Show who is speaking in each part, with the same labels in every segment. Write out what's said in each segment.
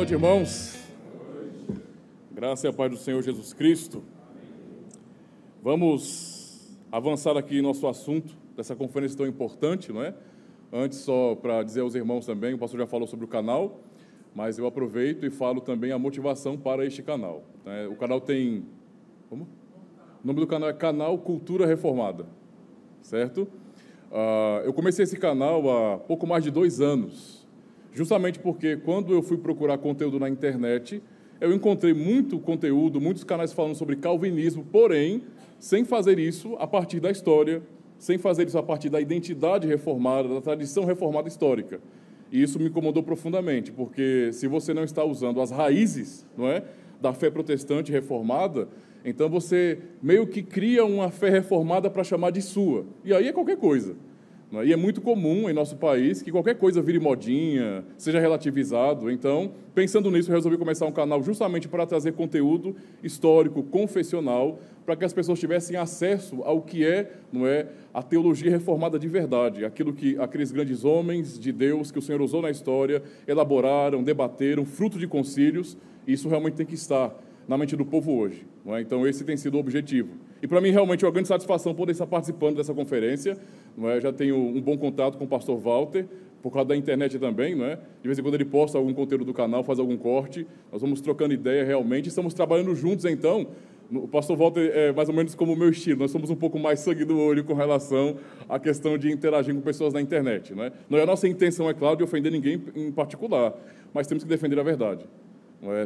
Speaker 1: noite, irmãos. Graça e a paz do Senhor Jesus Cristo. Vamos avançar aqui nosso assunto dessa conferência tão importante, não é? Antes, só para dizer aos irmãos também, o pastor já falou sobre o canal, mas eu aproveito e falo também a motivação para este canal. O canal tem... Como? O nome do canal é Canal Cultura Reformada, certo? Eu comecei esse canal há pouco mais de 2 anos, justamente porque quando eu fui procurar conteúdo na internet, eu encontrei muito conteúdo, muitos canais falando sobre calvinismo, porém, sem fazer isso a partir da história, sem fazer isso a partir da identidade reformada, da tradição reformada histórica. E isso me incomodou profundamente, porque se você não está usando as raízes, não é, da fé protestante reformada, então você meio que cria uma fé reformada para chamar de sua. E aí é qualquer coisa. Não é? E é muito comum em nosso país que qualquer coisa vire modinha, seja relativizado. Então, pensando nisso, eu resolvi começar um canal justamente para trazer conteúdo histórico, confessional, para que as pessoas tivessem acesso ao que é, não é, a teologia reformada de verdade, aquilo que aqueles grandes homens de Deus que o Senhor usou na história elaboraram, debateram, fruto de concílios, e isso realmente tem que estar na mente do povo hoje. Não é? Então, esse tem sido o objetivo. E, para mim, realmente, é uma grande satisfação poder estar participando dessa conferência. Não é? Eu já tenho um bom contato com o pastor Walter, por causa da internet também. Não é? De vez em quando ele posta algum conteúdo do canal, faz algum corte. Nós vamos trocando ideia realmente. Estamos trabalhando juntos, então. O pastor Walter é mais ou menos como o meu estilo. Nós somos um pouco mais sangue do olho com relação à questão de interagir com pessoas na internet. Não é? Não é a nossa intenção, é claro, de ofender ninguém em particular, mas temos que defender a verdade.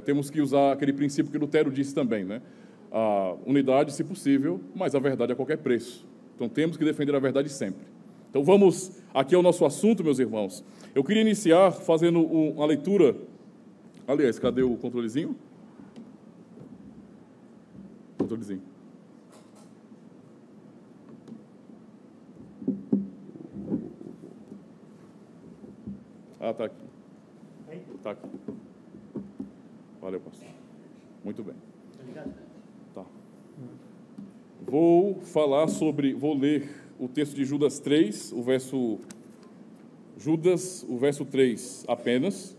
Speaker 1: Temos que usar aquele princípio que Lutero disse também, né? A unidade, se possível, mas a verdade a qualquer preço. Então, temos que defender a verdade sempre. Então, vamos aqui ao nosso assunto, meus irmãos. Eu queria iniciar fazendo uma leitura... Aliás, cadê o controlezinho? Controlezinho. Ah, está aqui. Está aqui. Valeu, pastor. Muito bem. Tá. Vou ler o texto de Judas 3, o verso 3 apenas.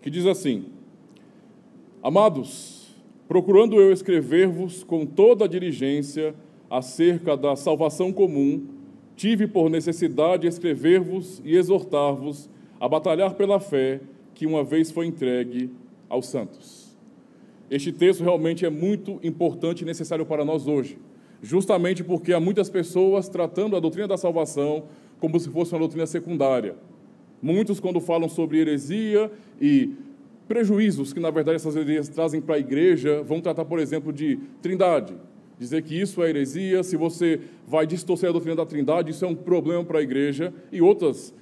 Speaker 1: Que diz assim: Amados, procurando eu escrever-vos com toda a diligência acerca da salvação comum, tive por necessidade escrever-vos e exortar-vos a batalhar pela fé que uma vez foi entregue aos santos. Este texto realmente é muito importante e necessário para nós hoje, justamente porque há muitas pessoas tratando a doutrina da salvação como se fosse uma doutrina secundária. Muitos, quando falam sobre heresia e prejuízos que, na verdade, essas heresias trazem para a igreja, vão tratar, por exemplo, de trindade. Dizer que isso é heresia, se você vai distorcer a doutrina da trindade, isso é um problema para a igreja, e outros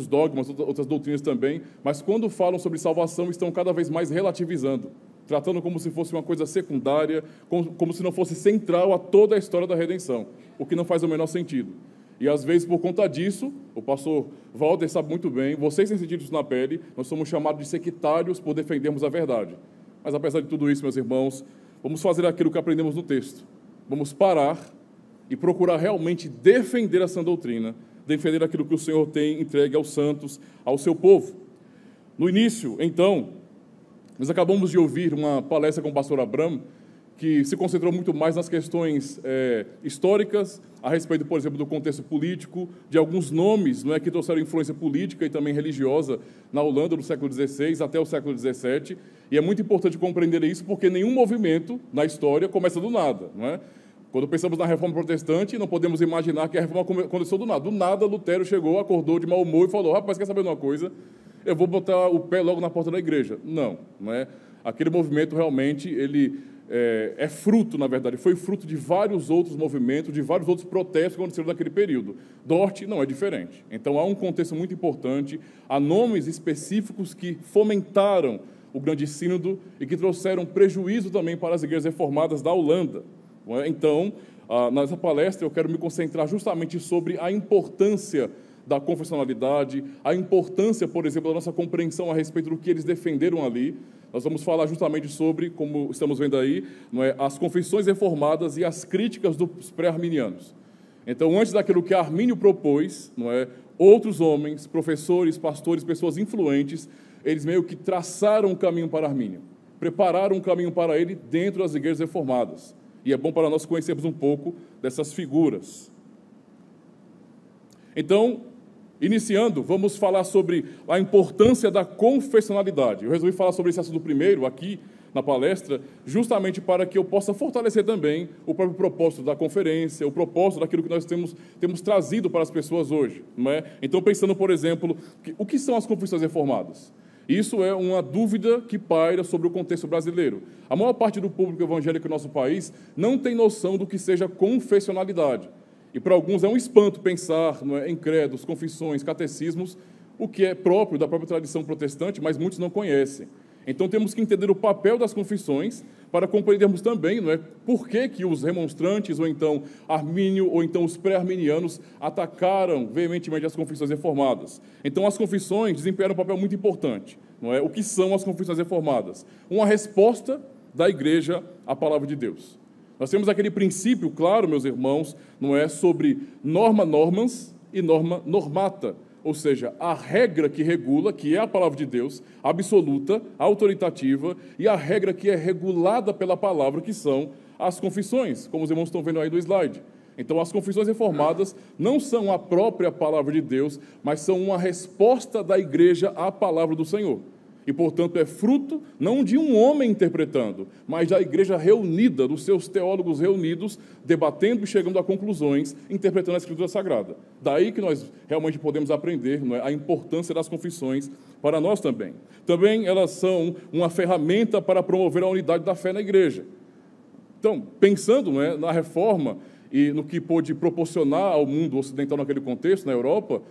Speaker 1: dogmas, outras doutrinas também, mas quando falam sobre salvação, estão cada vez mais relativizando, tratando como se fosse uma coisa secundária, como se não fosse central a toda a história da redenção, o que não faz o menor sentido. E, às vezes, por conta disso, o pastor Walter sabe muito bem, vocês têm sentido isso na pele, nós somos chamados de sectários por defendermos a verdade. Mas, apesar de tudo isso, meus irmãos, vamos fazer aquilo que aprendemos no texto. Vamos parar e procurar realmente defender a sã doutrina, defender aquilo que o Senhor tem entregue aos santos, ao seu povo. No início, então, nós acabamos de ouvir uma palestra com o pastor Abraham, que se concentrou muito mais nas questões históricas, a respeito, por exemplo, do contexto político, de alguns nomes, não é, que trouxeram influência política e também religiosa na Holanda do século XVI até o século XVII, e é muito importante compreender isso, porque nenhum movimento na história começa do nada, não é? Quando pensamos na Reforma Protestante, não podemos imaginar que a Reforma começou do nada. Do nada, Lutero chegou, acordou de mau humor e falou: rapaz, quer saber de uma coisa? Eu vou botar o pé logo na porta da igreja. Não é? Aquele movimento realmente, ele é fruto, na verdade, foi fruto de vários outros movimentos, de vários outros protestos que aconteceram naquele período. Dort não é diferente. Então, há um contexto muito importante, há nomes específicos que fomentaram o grande sínodo e que trouxeram prejuízo também para as igrejas reformadas da Holanda. Então, nessa palestra, eu quero me concentrar justamente sobre a importância da confessionalidade, a importância, por exemplo, da nossa compreensão a respeito do que eles defenderam ali. Nós vamos falar justamente sobre, como estamos vendo aí, não é, as confissões reformadas e as críticas dos pré-arminianos. Então, antes daquilo que Armínio propôs, não é, outros homens, professores, pastores, pessoas influentes, eles meio que traçaram um caminho para Armínio, prepararam um caminho para ele dentro das igrejas reformadas. E é bom para nós conhecermos um pouco dessas figuras. Então, iniciando, vamos falar sobre a importância da confessionalidade. Eu resolvi falar sobre esse assunto primeiro, aqui na palestra, justamente para que eu possa fortalecer também o próprio propósito da conferência, o propósito daquilo que nós temos trazido para as pessoas hoje. Não é? Então, pensando, por exemplo, o que são as confissões reformadas? Isso é uma dúvida que paira sobre o contexto brasileiro. A maior parte do público evangélico do nosso país não tem noção do que seja confessionalidade. E para alguns é um espanto pensar, não é, em credos, confissões, catecismos, o que é próprio da própria tradição protestante, mas muitos não conhecem. Então temos que entender o papel das confissões para compreendermos também, não é, por que os remonstrantes, ou então Armínio, ou então os pré-arminianos atacaram veementemente as confissões reformadas. Então as confissões desempenham um papel muito importante. Não é? O que são as confissões reformadas? Uma resposta da igreja à palavra de Deus. Nós temos aquele princípio, claro, meus irmãos, não é, sobre norma normans e norma normata, ou seja, a regra que regula, que é a palavra de Deus, absoluta, autoritativa, e a regra que é regulada pela palavra, que são as confissões, como os irmãos estão vendo aí do slide. Então, as confissões reformadas não são a própria palavra de Deus, mas são uma resposta da igreja à palavra do Senhor. E, portanto, é fruto não de um homem interpretando, mas da igreja reunida, dos seus teólogos reunidos, debatendo e chegando a conclusões, interpretando a Escritura Sagrada. Daí que nós realmente podemos aprender, não é, a importância das confissões para nós também. Também elas são uma ferramenta para promover a unidade da fé na igreja. Então, pensando, não é, na reforma e no que pôde proporcionar ao mundo ocidental naquele contexto, na Europa,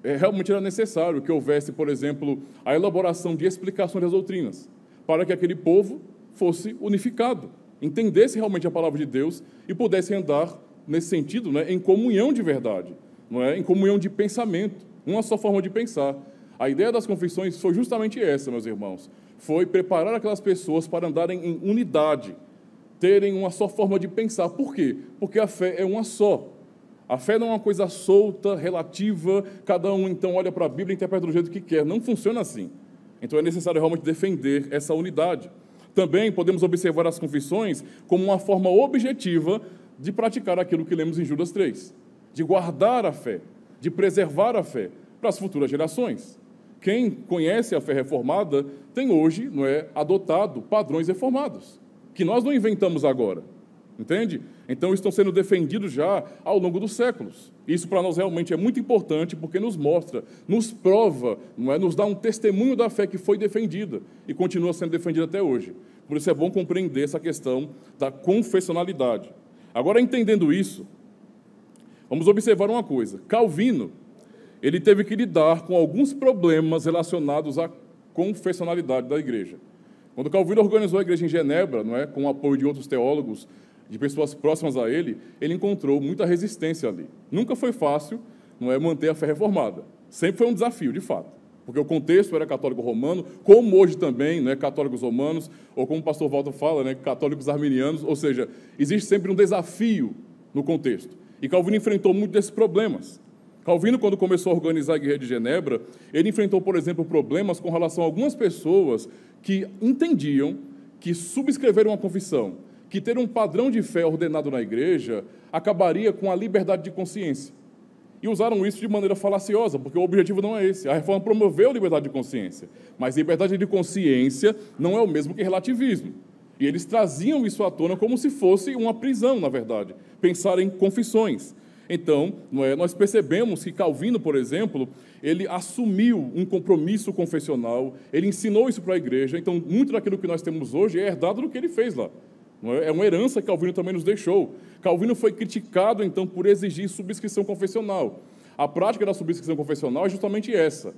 Speaker 1: realmente era necessário que houvesse, por exemplo, a elaboração de explicações das doutrinas, para que aquele povo fosse unificado, entendesse realmente a palavra de Deus e pudesse andar, nesse sentido, né, em comunhão de verdade, não é? Em comunhão de pensamento, uma só forma de pensar. A ideia das confissões foi justamente essa, meus irmãos, foi preparar aquelas pessoas para andarem em unidade, terem uma só forma de pensar. Por quê? Porque a fé é uma só. A fé não é uma coisa solta, relativa, cada um então olha para a Bíblia e interpreta do jeito que quer. Não funciona assim. Então é necessário realmente defender essa unidade. Também podemos observar as confissões como uma forma objetiva de praticar aquilo que lemos em Judas 3, de guardar a fé, de preservar a fé para as futuras gerações. Quem conhece a fé reformada tem hoje, não é, adotado padrões reformados, que nós não inventamos agora. Entende? Então, estão sendo defendidos já ao longo dos séculos. Isso para nós realmente é muito importante, porque nos mostra, nos prova, não é? Nos dá um testemunho da fé que foi defendida e continua sendo defendida até hoje. Por isso é bom compreender essa questão da confessionalidade. Agora, entendendo isso, vamos observar uma coisa. Calvino, ele teve que lidar com alguns problemas relacionados à confessionalidade da igreja. Quando Calvino organizou a igreja em Genebra, não é? Com o apoio de outros teólogos, de pessoas próximas a ele encontrou muita resistência ali. Nunca foi fácil, não é, manter a fé reformada. Sempre foi um desafio, de fato, porque o contexto era católico romano, como hoje também, né, católicos romanos, ou como o pastor Walter fala, né, católicos arminianos, ou seja, existe sempre um desafio no contexto. E Calvino enfrentou muitos desses problemas. Calvino, quando começou a organizar a Igreja de Genebra, ele enfrentou, por exemplo, problemas com relação a algumas pessoas que entendiam que subscrever uma confissão, que ter um padrão de fé ordenado na igreja acabaria com a liberdade de consciência. E usaram isso de maneira falaciosa, porque o objetivo não é esse. A reforma promoveu a liberdade de consciência, mas liberdade de consciência não é o mesmo que relativismo. E eles traziam isso à tona como se fosse uma prisão, na verdade, pensar em confissões. Então, nós percebemos que Calvino, por exemplo, ele assumiu um compromisso confessional, ele ensinou isso para a igreja, então muito daquilo que nós temos hoje é herdado do que ele fez lá. É uma herança que Calvino também nos deixou. Calvino foi criticado, então, por exigir subscrição confessional. A prática da subscrição confessional é justamente essa.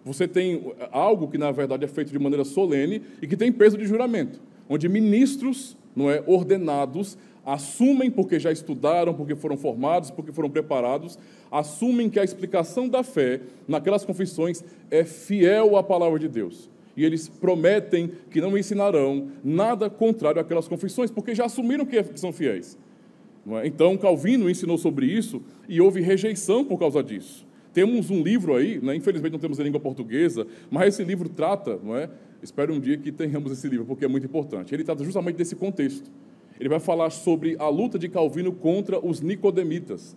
Speaker 1: Você tem algo que, na verdade, é feito de maneira solene e que tem peso de juramento, onde ministros não é, ordenados, assumem, porque já estudaram, porque foram formados, porque foram preparados, assumem que a explicação da fé naquelas confissões é fiel à palavra de Deus. E eles prometem que não ensinarão nada contrário àquelas confissões, porque já assumiram que são fiéis. Não é? Então, Calvino ensinou sobre isso e houve rejeição por causa disso. Temos um livro aí, né? Infelizmente não temos em língua portuguesa, mas esse livro trata, não é? Espero um dia que tenhamos esse livro, porque é muito importante. Ele trata justamente desse contexto. Ele vai falar sobre a luta de Calvino contra os nicodemitas.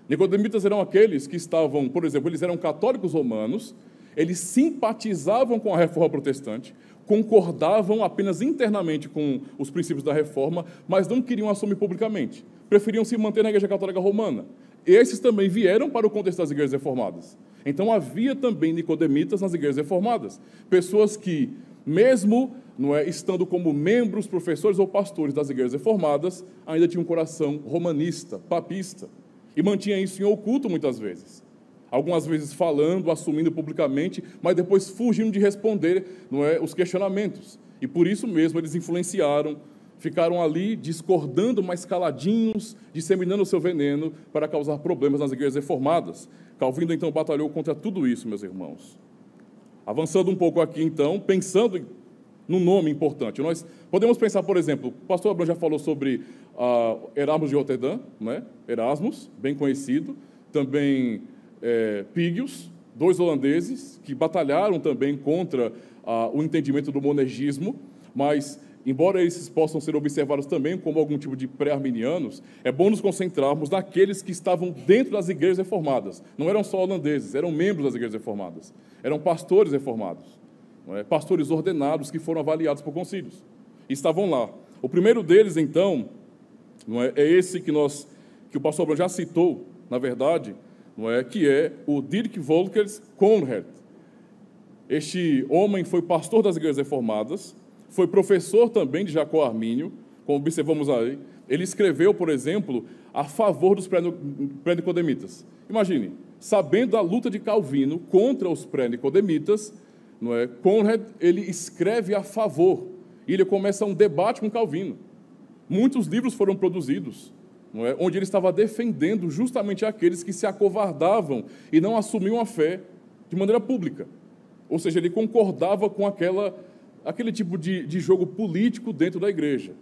Speaker 1: Nicodemitas eram aqueles que estavam, por exemplo, eles eram católicos romanos, eles simpatizavam com a reforma protestante, concordavam apenas internamente com os princípios da reforma, mas não queriam assumir publicamente. Preferiam se manter na Igreja Católica Romana. Esses também vieram para o contexto das igrejas reformadas. Então havia também nicodemitas nas igrejas reformadas. Pessoas que, mesmo não é, estando como membros, professores ou pastores das igrejas reformadas, ainda tinham um coração romanista, papista. E mantinha isso em oculto muitas vezes. Algumas vezes falando, assumindo publicamente, mas depois fugindo de responder, não é, os questionamentos. E por isso mesmo eles influenciaram, ficaram ali discordando, mas caladinhos, disseminando o seu veneno para causar problemas nas igrejas reformadas. Calvino, então, batalhou contra tudo isso, meus irmãos. Avançando um pouco aqui, então, pensando no nome importante. Nós podemos pensar, por exemplo, o pastor Abrão já falou sobre Erasmus de Roterdã, né? Erasmus, bem conhecido, também Pígios, 2 holandeses, que batalharam também contra o entendimento do monergismo, mas, embora esses possam ser observados também como algum tipo de pré-arminianos, é bom nos concentrarmos naqueles que estavam dentro das igrejas reformadas. Não eram só holandeses, eram membros das igrejas reformadas, eram pastores reformados, não é? Pastores ordenados que foram avaliados por concílios, e estavam lá. O primeiro deles, então, não é esse que o pastor Abrão já citou, na verdade, não é, que é o Dirk Volkers Cohnrad. Este homem foi pastor das igrejas reformadas, foi professor também de Jacó Armínio, como observamos aí. Ele escreveu, por exemplo, a favor dos pré-nicodemitas. Imagine, sabendo da luta de Calvino contra os pré-nicodemitas, não é, Cohnrad, ele escreve a favor, e ele começa um debate com Calvino. Muitos livros foram produzidos, não é, onde ele estava defendendo justamente aqueles que se acovardavam e não assumiam a fé de maneira pública. Ou seja, ele concordava com aquele tipo de jogo político dentro da igreja,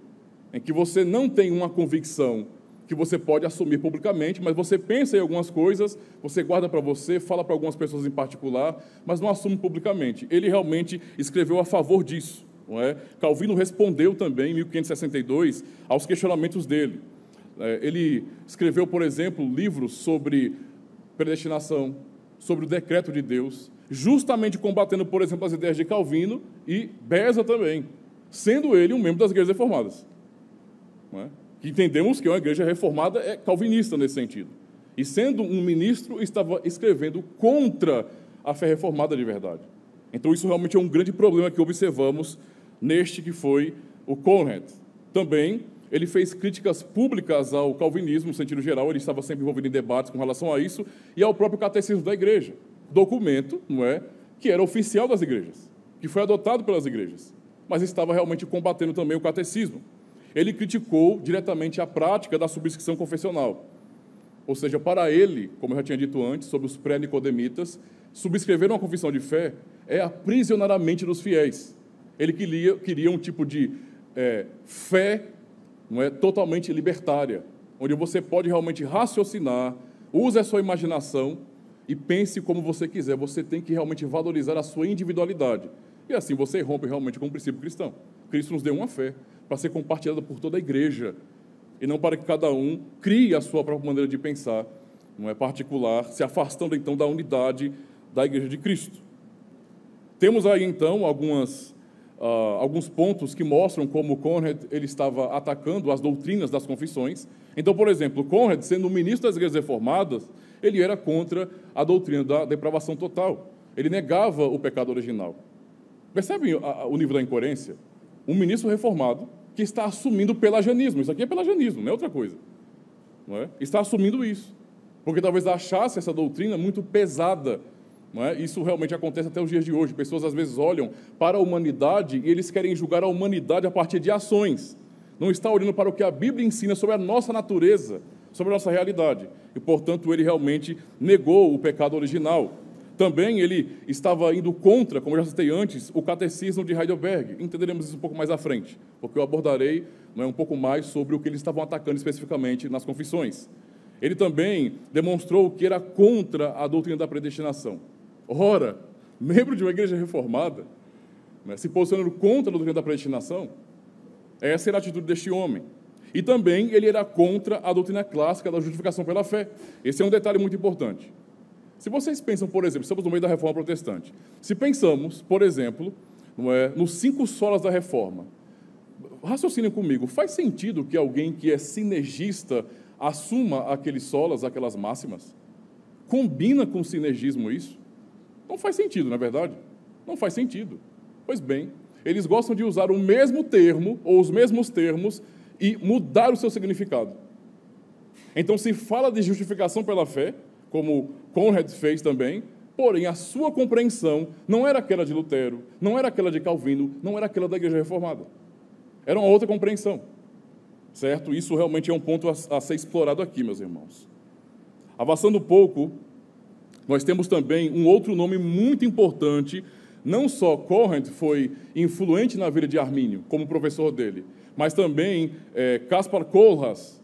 Speaker 1: em que você não tem uma convicção que você pode assumir publicamente, mas você pensa em algumas coisas, você guarda para você, fala para algumas pessoas em particular, mas não assume publicamente. Ele realmente escreveu a favor disso, não é? Calvino respondeu também, em 1562, aos questionamentos dele. Ele escreveu, por exemplo, livros sobre predestinação, sobre o decreto de Deus, justamente combatendo, por exemplo, as ideias de Calvino e Beza também, sendo ele um membro das igrejas reformadas. Não é? Que entendemos que uma igreja reformada é calvinista nesse sentido. E sendo um ministro, estava escrevendo contra a fé reformada de verdade. Então isso realmente é um grande problema que observamos neste que foi o Cohnrad. Também ele fez críticas públicas ao calvinismo, no sentido geral, ele estava sempre envolvido em debates com relação a isso, e ao próprio catecismo da igreja, documento, não é, que era oficial das igrejas, que foi adotado pelas igrejas, mas estava realmente combatendo também o catecismo. Ele criticou diretamente a prática da subscrição confessional, ou seja, para ele, como eu já tinha dito antes, sobre os pré-nicodemitas, subscrever uma confissão de fé é aprisionar a mente dos fiéis. Ele queria um tipo de fé, não é, totalmente libertária, onde você pode realmente raciocinar, use a sua imaginação e pense como você quiser. Você tem que realmente valorizar a sua individualidade. E assim você rompe realmente com o princípio cristão. Cristo nos deu uma fé para ser compartilhada por toda a igreja, e não para que cada um crie a sua própria maneira de pensar, não é particular, se afastando então da unidade da igreja de Cristo. Temos aí então alguns pontos que mostram como Cohnrad ele estava atacando as doutrinas das confissões. Então, por exemplo, Cohnrad, sendo ministro das igrejas reformadas, ele era contra a doutrina da depravação total. Ele negava o pecado original. Percebem o nível da incoerência? Um ministro reformado que está assumindo pelagianismo. Isso aqui é pelagianismo, não é outra coisa. Não é? Está assumindo isso. Porque talvez achasse essa doutrina muito pesada. Não é? Isso realmente acontece até os dias de hoje. Pessoas, às vezes, olham para a humanidade e eles querem julgar a humanidade a partir de ações. não está olhando para o que a Bíblia ensina sobre a nossa natureza, sobre a nossa realidade. E, portanto, ele realmente negou o pecado original. Também ele estava indo contra, como eu já citei antes, o catecismo de Heidelberg. Entenderemos isso um pouco mais à frente, porque eu abordarei um pouco mais sobre o que eles estavam atacando especificamente nas confissões. Ele também demonstrou que era contra a doutrina da predestinação. Ora, membro de uma igreja reformada, se posicionando contra a doutrina da predestinação, essa era a atitude deste homem. E também ele era contra a doutrina clássica da justificação pela fé. Esse é um detalhe muito importante. Se vocês pensam, por exemplo, estamos no meio da Reforma Protestante, se pensamos, por exemplo, nos 5 solas da Reforma, raciocinem comigo, faz sentido que alguém que é sinergista assuma aqueles solas, aquelas máximas? Combina com o sinergismo isso? Não faz sentido, não é verdade? Não faz sentido. Pois bem, eles gostam de usar o mesmo termo, ou os mesmos termos, e mudar o seu significado. Então, se fala de justificação pela fé, como Conrad fez também, porém, a sua compreensão não era aquela de Lutero, não era aquela de Calvino, não era aquela da Igreja Reformada. Era uma outra compreensão, certo? Isso realmente é um ponto a ser explorado aqui, meus irmãos. Avançando um pouco, nós temos também um outro nome muito importante. Não só Conrad foi influente na vida de Armínio, como professor dele, mas também Kaspar Kohlhaas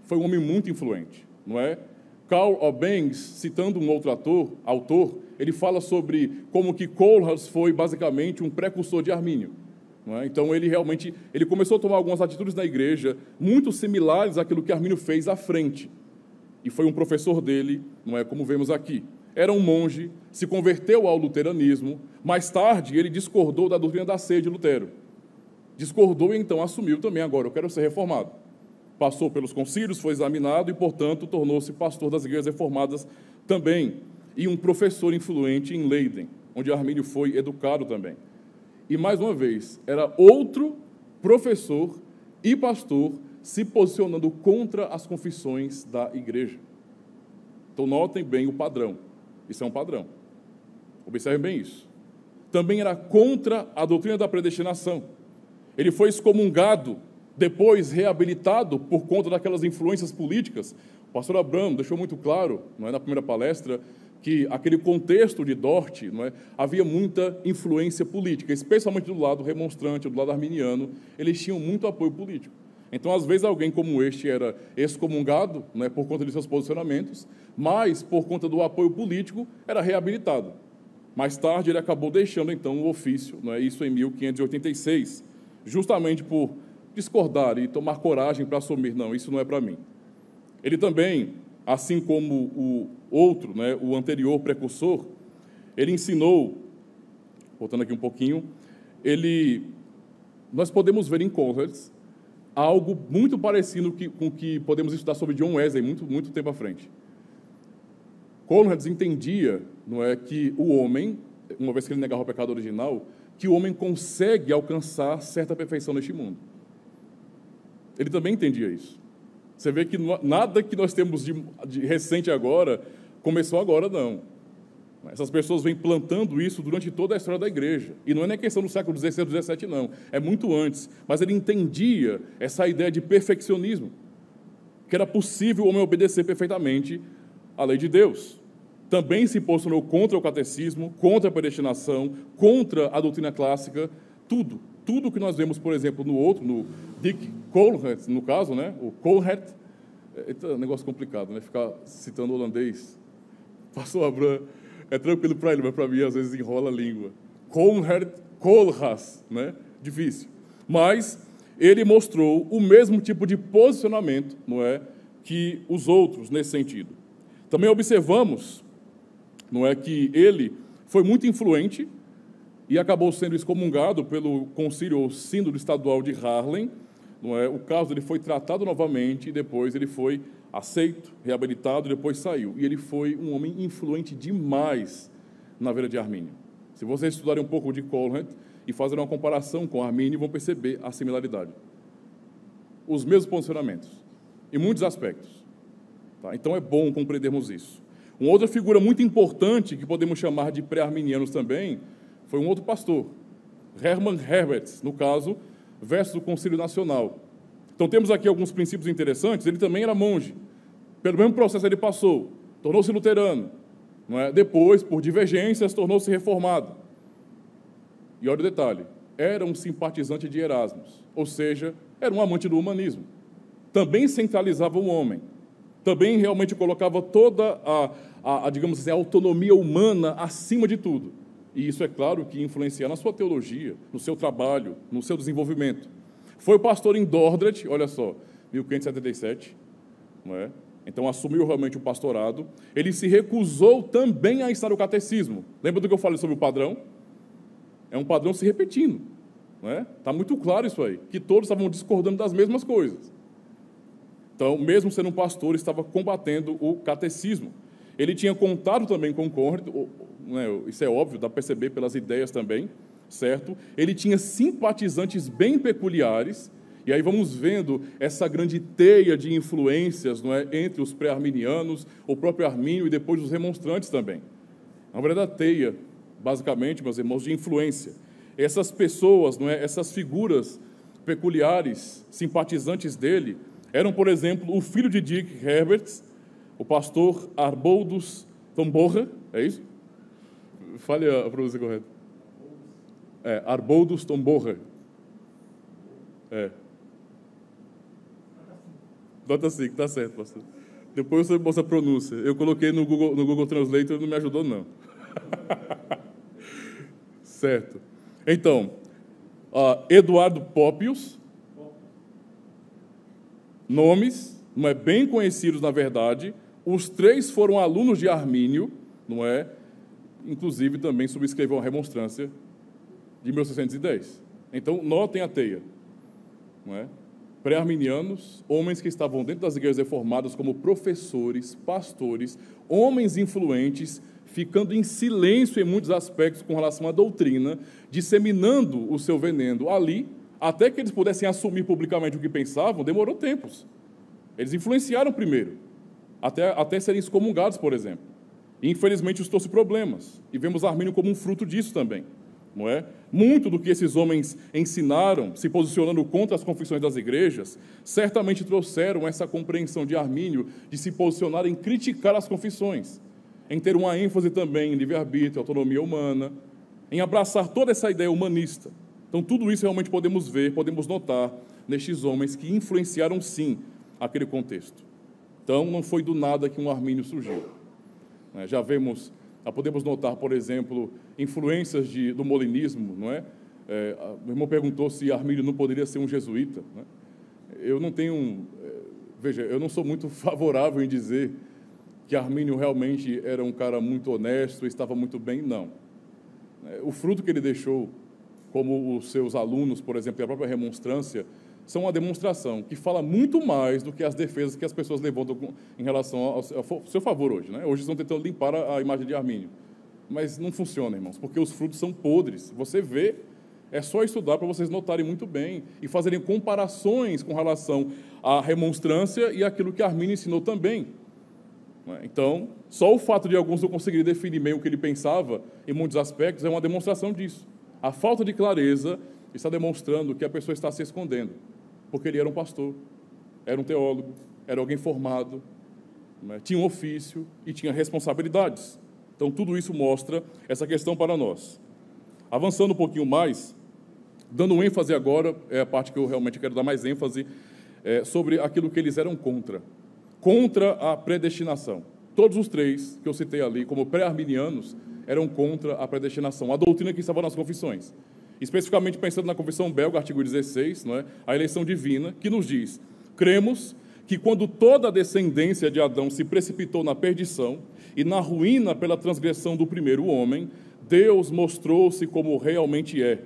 Speaker 1: foi um homem muito influente, não é? Karl Obengs, citando um outro autor, ele fala sobre como que Kohlhaas foi basicamente um precursor de Armínio. Não é? Então, ele começou a tomar algumas atitudes na igreja muito similares àquilo que Armínio fez à frente. E foi um professor dele, não é, como vemos aqui. Era um monge, se converteu ao luteranismo, mais tarde ele discordou da doutrina da ceia de Lutero. Discordou e então assumiu também, agora eu quero ser reformado. Passou pelos concílios, foi examinado e, portanto, tornou-se pastor das igrejas reformadas também, e um professor influente em Leiden, onde Armínio foi educado também. E, mais uma vez, era outro professor e pastor se posicionando contra as confissões da igreja. Então, notem bem o padrão. Isso é um padrão. Observem bem isso. Também era contra a doutrina da predestinação. Ele foi excomungado, depois reabilitado por conta daquelas influências políticas. O pastor Abraham deixou muito claro, não é, na primeira palestra, que aquele contexto de Dort, não é, havia muita influência política, especialmente do lado remonstrante, do lado arminiano, eles tinham muito apoio político. Então, às vezes, alguém como este era excomungado, não é, por conta de seus posicionamentos, mas, por conta do apoio político, era reabilitado. Mais tarde, ele acabou deixando, então, o ofício, não é, isso em 1586, justamente por discordar e tomar coragem para assumir, não, isso não é para mim. Ele também, assim como o outro, né, o anterior precursor, ele ensinou, voltando aqui um pouquinho, nós podemos ver em Conrad algo muito parecido com o que podemos estudar sobre John Wesley muito tempo à frente. Conrad entendia, não é, que o homem, uma vez que ele negava o pecado original, que o homem consegue alcançar certa perfeição neste mundo. Ele também entendia isso. Você vê que nada que nós temos de recente agora começou agora, não. Essas pessoas vêm plantando isso durante toda a história da igreja. E não é nem questão do século XVI ou XVII, não. É muito antes. Mas ele entendia essa ideia de perfeccionismo, que era possível o homem obedecer perfeitamente à lei de Deus. Também se posicionou contra o catecismo, contra a predestinação, contra a doutrina clássica, tudo. Tudo que nós vemos, por exemplo, no Dick Kohlhaas, no caso, né? O Kohlhaas, é um negócio complicado, né? Ficar citando holandês. Pastor Abraham, é tranquilo para ele, mas para mim, às vezes, enrola a língua. Kohlhaas, né? Difícil. Mas ele mostrou o mesmo tipo de posicionamento, não é, que os outros, nesse sentido. Também observamos, não é, que ele foi muito influente e acabou sendo excomungado pelo concílio ou sínodo estadual de Haarlem. Não é? O caso dele foi tratado novamente e depois ele foi aceito, reabilitado e depois saiu. E ele foi um homem influente demais na vida de Armínio. Se vocês estudarem um pouco de Kohlhaas e fazerem uma comparação com Armínio, vão perceber a similaridade. Os mesmos posicionamentos, em muitos aspectos. Tá? Então é bom compreendermos isso. Uma outra figura muito importante, que podemos chamar de pré-arminianos também, foi um outro pastor, Hermann Herberts, no caso, versus o Concílio Nacional. Então, temos aqui alguns princípios interessantes. Ele também era monge. Pelo mesmo processo ele passou. Tornou-se luterano. Não é? Depois, por divergências, tornou-se reformado. E olha o detalhe. Era um simpatizante de Erasmus. Ou seja, era um amante do humanismo. Também centralizava o homem. Também realmente colocava toda digamos assim, a autonomia humana acima de tudo. E isso, é claro, que influencia na sua teologia, no seu trabalho, no seu desenvolvimento. Foi pastor em Dordrecht, olha só, 1577, não é? Então assumiu realmente o pastorado. Ele se recusou também a ensinar o catecismo. Lembra do que eu falei sobre o padrão? É um padrão se repetindo, não é? Está muito claro isso aí, que todos estavam discordando das mesmas coisas. Então, mesmo sendo um pastor, estava combatendo o catecismo. Ele tinha contato também com Conrad, né, isso é óbvio, dá para perceber pelas ideias também, certo? Ele tinha simpatizantes bem peculiares, e aí vamos vendo essa grande teia de influências, não é, entre os pré-arminianos, o próprio Armínio e depois os remonstrantes também. Na verdade, a teia, basicamente, meus irmãos, de influência. Essas pessoas, não é, essas figuras peculiares, simpatizantes dele, eram, por exemplo, o filho de Dick Herberts, o pastor Arboldus Tomborra, é isso? Fale a pronúncia correta. Arboldus Tomborra. Nota 5, está certo, pastor. Depois você mostra a pronúncia. Eu coloquei no Google Translator e não me ajudou, não. Certo. Então, Eduardo Popius, nomes, não é, bem conhecidos na verdade. Os três foram alunos de Armínio, não é? Inclusive também subscreveu a remonstrância de 1610. Então, notem a teia, não é? Pré-arminianos, homens que estavam dentro das igrejas reformadas como professores, pastores, homens influentes, ficando em silêncio em muitos aspectos com relação à doutrina, disseminando o seu veneno ali, até que eles pudessem assumir publicamente o que pensavam, demorou tempos. Eles influenciaram primeiro, até serem excomungados, por exemplo. E, infelizmente, isso trouxe problemas. E vemos Armínio como um fruto disso também, não é? Muito do que esses homens ensinaram, se posicionando contra as confissões das igrejas, certamente trouxeram essa compreensão de Armínio de se posicionar em criticar as confissões, em ter uma ênfase também em livre-arbítrio, autonomia humana, em abraçar toda essa ideia humanista. Então, tudo isso realmente podemos ver, podemos notar nestes homens que influenciaram, sim, aquele contexto. Então, não foi do nada que um Armínio surgiu. Já podemos notar, por exemplo, influências do molinismo, não é? Meu irmão perguntou se Armínio não poderia ser um jesuíta, né? Eu não tenho... veja, eu não sou muito favorável em dizer que Armínio realmente era um cara muito honesto, estava muito bem, não. O fruto que ele deixou, como os seus alunos, por exemplo, e a própria remonstrância, são uma demonstração que fala muito mais do que as defesas que as pessoas levantam em relação ao seu favor hoje, né? Hoje estão tentando limpar a imagem de Armínio. Mas não funciona, irmãos, porque os frutos são podres. Você vê, é só estudar para vocês notarem muito bem e fazerem comparações com relação à remonstrância e aquilo que Armínio ensinou também. Então, só o fato de alguns não conseguirem definir bem o que ele pensava, em muitos aspectos, é uma demonstração disso. A falta de clareza está demonstrando que a pessoa está se escondendo, porque ele era um pastor, era um teólogo, era alguém formado, né? Tinha um ofício e tinha responsabilidades. Então, tudo isso mostra essa questão para nós. Avançando um pouquinho mais, dando ênfase agora, é a parte que eu realmente quero dar mais ênfase, sobre aquilo que eles eram contra a predestinação. Todos os três que eu citei ali, como pré-arminianos, eram contra a predestinação, a doutrina que estava nas confissões. Especificamente pensando na confissão belga, artigo 16, não é? A eleição divina, que nos diz: cremos que quando toda a descendência de Adão se precipitou na perdição e na ruína pela transgressão do primeiro homem, Deus mostrou-se como realmente é,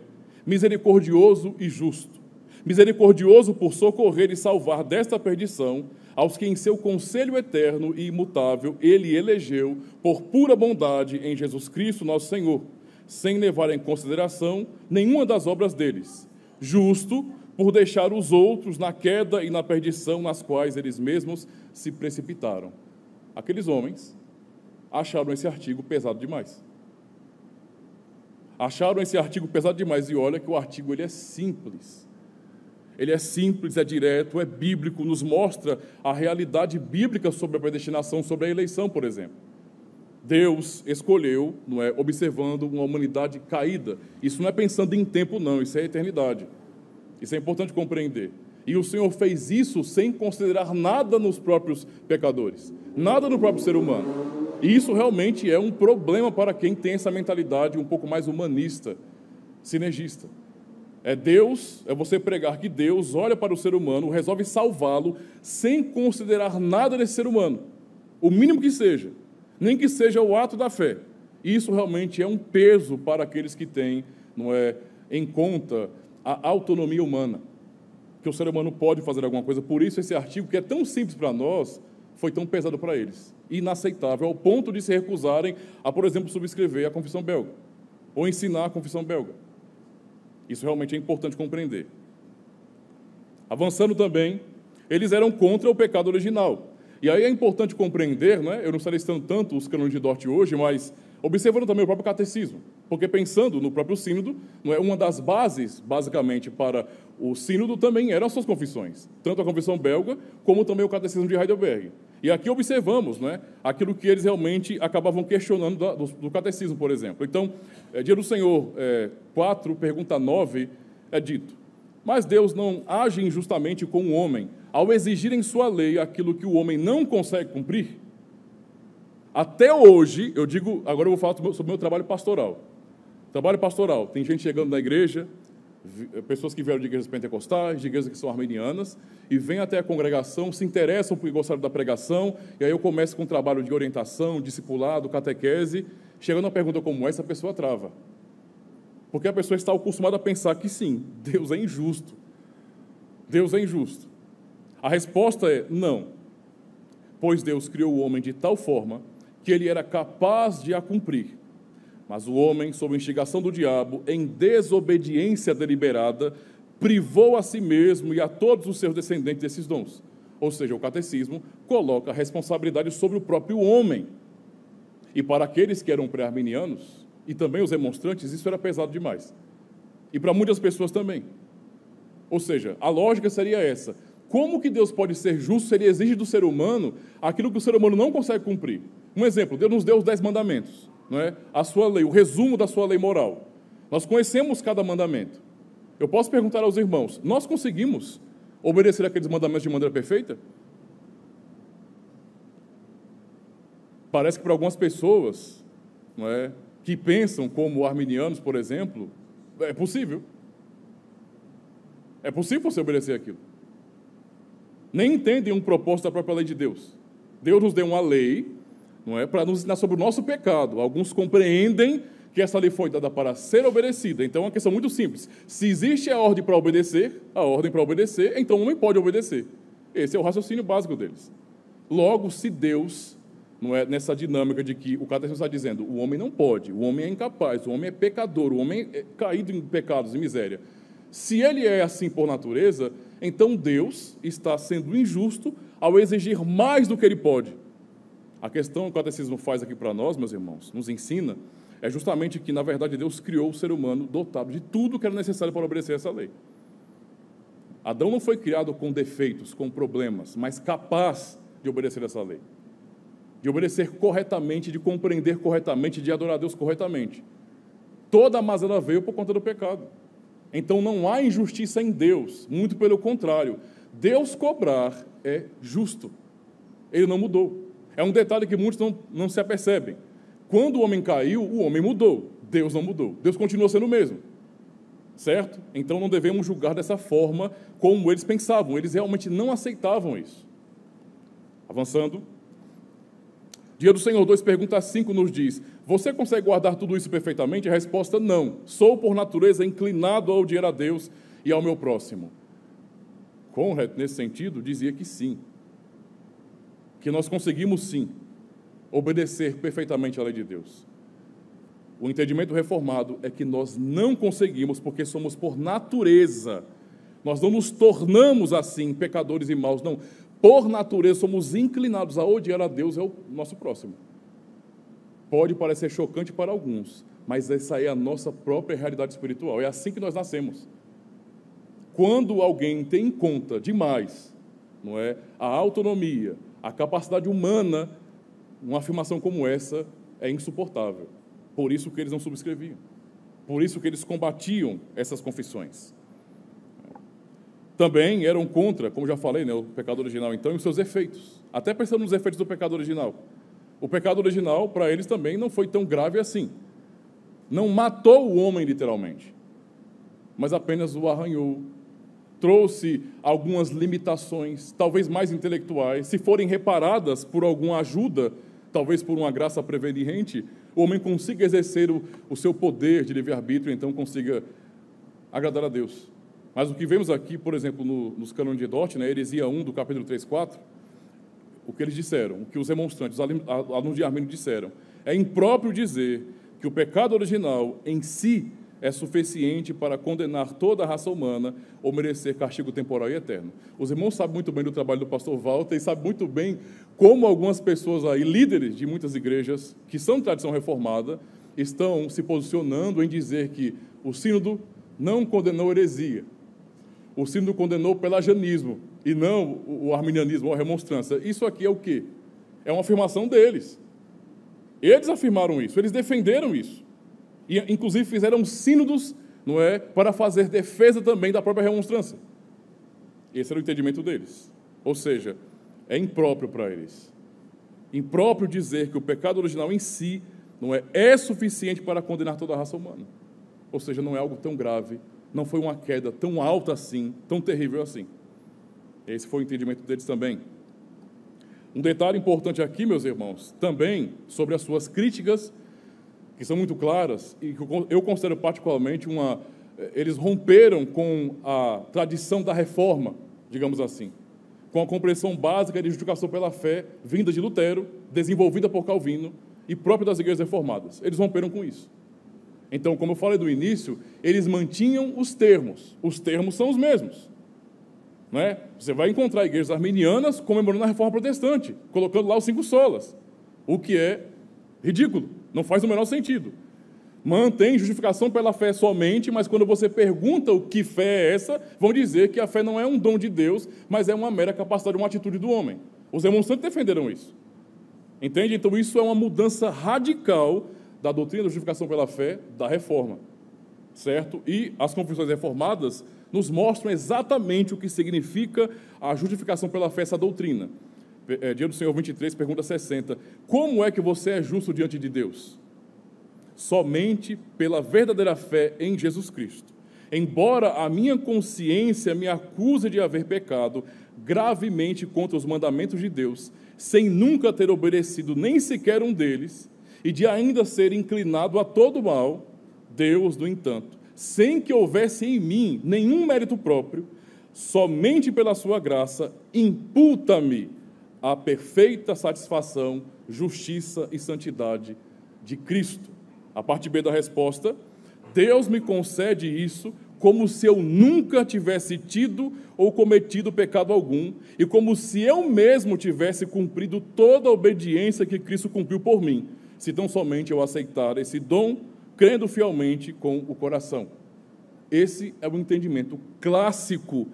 Speaker 1: misericordioso e justo, misericordioso por socorrer e salvar desta perdição aos que em seu conselho eterno e imutável ele elegeu por pura bondade em Jesus Cristo, nosso Senhor, sem levar em consideração nenhuma das obras deles, justo por deixar os outros na queda e na perdição nas quais eles mesmos se precipitaram. Aqueles homens acharam esse artigo pesado demais. Acharam esse artigo pesado demais, e olha que o artigo ele é simples. ele é simples, é direto, é bíblico, nos mostra a realidade bíblica sobre a predestinação, sobre a eleição, por exemplo. Deus escolheu, não é, observando uma humanidade caída. Isso não é pensando em tempo, não, isso é eternidade. Isso é importante compreender. E o Senhor fez isso sem considerar nada nos próprios pecadores, nada no próprio ser humano. E isso realmente é um problema para quem tem essa mentalidade um pouco mais humanista, sinergista. É você pregar que Deus olha para o ser humano, resolve salvá-lo, sem considerar nada desse ser humano, o mínimo que seja, nem que seja o ato da fé. Isso realmente é um peso para aqueles que têm, não é, em conta a autonomia humana, que o ser humano pode fazer alguma coisa. Por isso esse artigo, que é tão simples para nós, foi tão pesado para eles, inaceitável, ao ponto de se recusarem a, por exemplo, subscrever a Confissão Belga, ou ensinar a Confissão Belga. Isso realmente é importante compreender. Avançando também, eles eram contra o pecado original. E aí é importante compreender, né? Eu não estarei citando tanto os cânones de Dort hoje, mas observando também o próprio catecismo, porque pensando no próprio sínodo, não é, uma das bases, basicamente, para o sínodo também eram as suas confissões, tanto a Confissão Belga, como também o catecismo de Heidelberg. E aqui observamos, né, aquilo que eles realmente acabavam questionando do catecismo, por exemplo. Então, Dia do Senhor 4, pergunta 9, é dito: mas Deus não age injustamente com o homem, ao exigir em sua lei aquilo que o homem não consegue cumprir? Até hoje, eu digo, agora eu vou falar sobre o meu trabalho pastoral. Trabalho pastoral, tem gente chegando na igreja, pessoas que vieram de igrejas pentecostais, de igrejas que são arminianas, e vêm até a congregação, se interessam porque gostaram da pregação, e aí eu começo com um trabalho de orientação, discipulado, catequese. Chegando a pergunta como essa, a pessoa trava. Porque a pessoa está acostumada a pensar que sim, Deus é injusto. Deus é injusto. A resposta é não. Pois Deus criou o homem de tal forma que ele era capaz de a cumprir. Mas o homem, sob instigação do diabo, em desobediência deliberada, privou a si mesmo e a todos os seus descendentes desses dons. Ou seja, o catecismo coloca a responsabilidade sobre o próprio homem. E para aqueles que eram pré-arminianos, e também os demonstrantes, isso era pesado demais. E para muitas pessoas também. Ou seja, a lógica seria essa: como que Deus pode ser justo se ele exige do ser humano aquilo que o ser humano não consegue cumprir? Um exemplo: Deus nos deu os 10 mandamentos, não é? A sua lei, o resumo da sua lei moral. Nós conhecemos cada mandamento. Eu posso perguntar aos irmãos: nós conseguimos obedecer aqueles mandamentos de maneira perfeita? Parece que para algumas pessoas, não é, que pensam como arminianos, por exemplo, é possível. É possível você obedecer aquilo. Nem entendem um propósito da própria lei de Deus. Deus nos deu uma lei, não é, para nos ensinar sobre o nosso pecado. Alguns compreendem que essa lei foi dada para ser obedecida. Então é uma questão muito simples. Se existe a ordem para obedecer, então o homem pode obedecer. Esse é o raciocínio básico deles. Logo, se Deus, não é, nessa dinâmica de que o catecismo está dizendo, o homem não pode, o homem é incapaz, o homem é pecador, o homem é caído em pecados e miséria. Se ele é assim por natureza, então Deus está sendo injusto ao exigir mais do que ele pode. A questão que o catecismo faz aqui para nós, meus irmãos, nos ensina, é justamente que, na verdade, Deus criou o ser humano dotado de tudo que era necessário para obedecer essa lei. Adão não foi criado com defeitos, com problemas, mas capaz de obedecer essa lei. De obedecer corretamente, de compreender corretamente, de adorar a Deus corretamente. Toda a mazela veio por conta do pecado. Então não há injustiça em Deus, muito pelo contrário. Deus cobrar é justo. Ele não mudou. É um detalhe que muitos não se apercebem. Quando o homem caiu, o homem mudou. Deus não mudou. Deus continua sendo o mesmo. Certo? Então não devemos julgar dessa forma como eles pensavam. Eles realmente não aceitavam isso. Avançando. Dia do Senhor 2, pergunta 5 nos diz: você consegue guardar tudo isso perfeitamente? A resposta: não. Sou, por natureza, inclinado a odiar a Deus e ao meu próximo. Conrad, nesse sentido, dizia que sim. Que nós conseguimos, sim, obedecer perfeitamente à lei de Deus. O entendimento reformado é que nós não conseguimos porque somos por natureza. Nós não nos tornamos assim, pecadores e maus, não. Por natureza, somos inclinados a odiar a Deus e ao nosso próximo. Pode parecer chocante para alguns, mas essa é a nossa própria realidade espiritual. É assim que nós nascemos. Quando alguém tem em conta demais, não é, a autonomia, a capacidade humana, uma afirmação como essa é insuportável. Por isso que eles não subscreviam. Por isso que eles combatiam essas confissões. Também eram contra, como já falei, né, o pecado original, então, e os seus efeitos. Até pensando nos efeitos do pecado original. O pecado original, para eles também, não foi tão grave assim. Não matou o homem, literalmente, mas apenas o arranhou. Trouxe algumas limitações, talvez mais intelectuais. Se forem reparadas por alguma ajuda, talvez por uma graça preveniente, o homem consiga exercer o seu poder de livre-arbítrio, então consiga agradar a Deus. Mas o que vemos aqui, por exemplo, nos cânones de Dort, né, heresia 1, do capítulo 3, 4, o que eles disseram, o que os remonstrantes, os alunos de Armínio disseram, é impróprio dizer que o pecado original em si é suficiente para condenar toda a raça humana ou merecer castigo temporal e eterno. Os irmãos sabem muito bem do trabalho do pastor Walter e sabem muito bem como algumas pessoas aí, líderes de muitas igrejas, que são de tradição reformada, estão se posicionando em dizer que o sínodo não condenou heresia. O sínodo condenou pelagianismo e não o arminianismo ou a remonstrância. Isso aqui é o quê? É uma afirmação deles. Eles afirmaram isso, eles defenderam isso. E, inclusive, fizeram sínodos, não é, para fazer defesa também da própria remonstrância. Esse era o entendimento deles. Ou seja, é impróprio para eles. Impróprio dizer que o pecado original em si não é suficiente para condenar toda a raça humana. Ou seja, não é algo tão grave, não foi uma queda tão alta assim, tão terrível assim. Esse foi o entendimento deles também. Um detalhe importante aqui, meus irmãos, também sobre as suas críticas, que são muito claras, e que eu considero particularmente eles romperam com a tradição da reforma, digamos assim, com a compreensão básica de justificação pela fé, vinda de Lutero, desenvolvida por Calvino e própria das igrejas reformadas. Eles romperam com isso. Então, como eu falei do início, eles mantinham os termos. Os termos são os mesmos. Não é? Você vai encontrar igrejas arminianas comemorando a reforma protestante, colocando lá os 5 solas, o que é ridículo, não faz o menor sentido. Mantém justificação pela fé somente, mas quando você pergunta o que fé é essa, vão dizer que a fé não é um dom de Deus, mas é uma mera capacidade, uma atitude do homem. Os remonstrantes defenderam isso. Entende? Então isso é uma mudança radical da doutrina da justificação pela fé da reforma. Certo? E as confissões reformadas nos mostram exatamente o que significa a justificação pela fé, essa doutrina. Dia do Senhor 23, pergunta 60. Como é que você é justo diante de Deus? Somente pela verdadeira fé em Jesus Cristo. Embora a minha consciência me acuse de haver pecado gravemente contra os mandamentos de Deus, sem nunca ter obedecido nem sequer um deles, e de ainda ser inclinado a todo mal, Deus, no entanto, sem que houvesse em mim nenhum mérito próprio, somente pela sua graça, imputa-me a perfeita satisfação, justiça e santidade de Cristo. A parte B da resposta, Deus me concede isso como se eu nunca tivesse tido ou cometido pecado algum, e como se eu mesmo tivesse cumprido toda a obediência que Cristo cumpriu por mim, se tão somente eu aceitar esse dom, crendo fielmente com o coração. Esse é o entendimento clássico,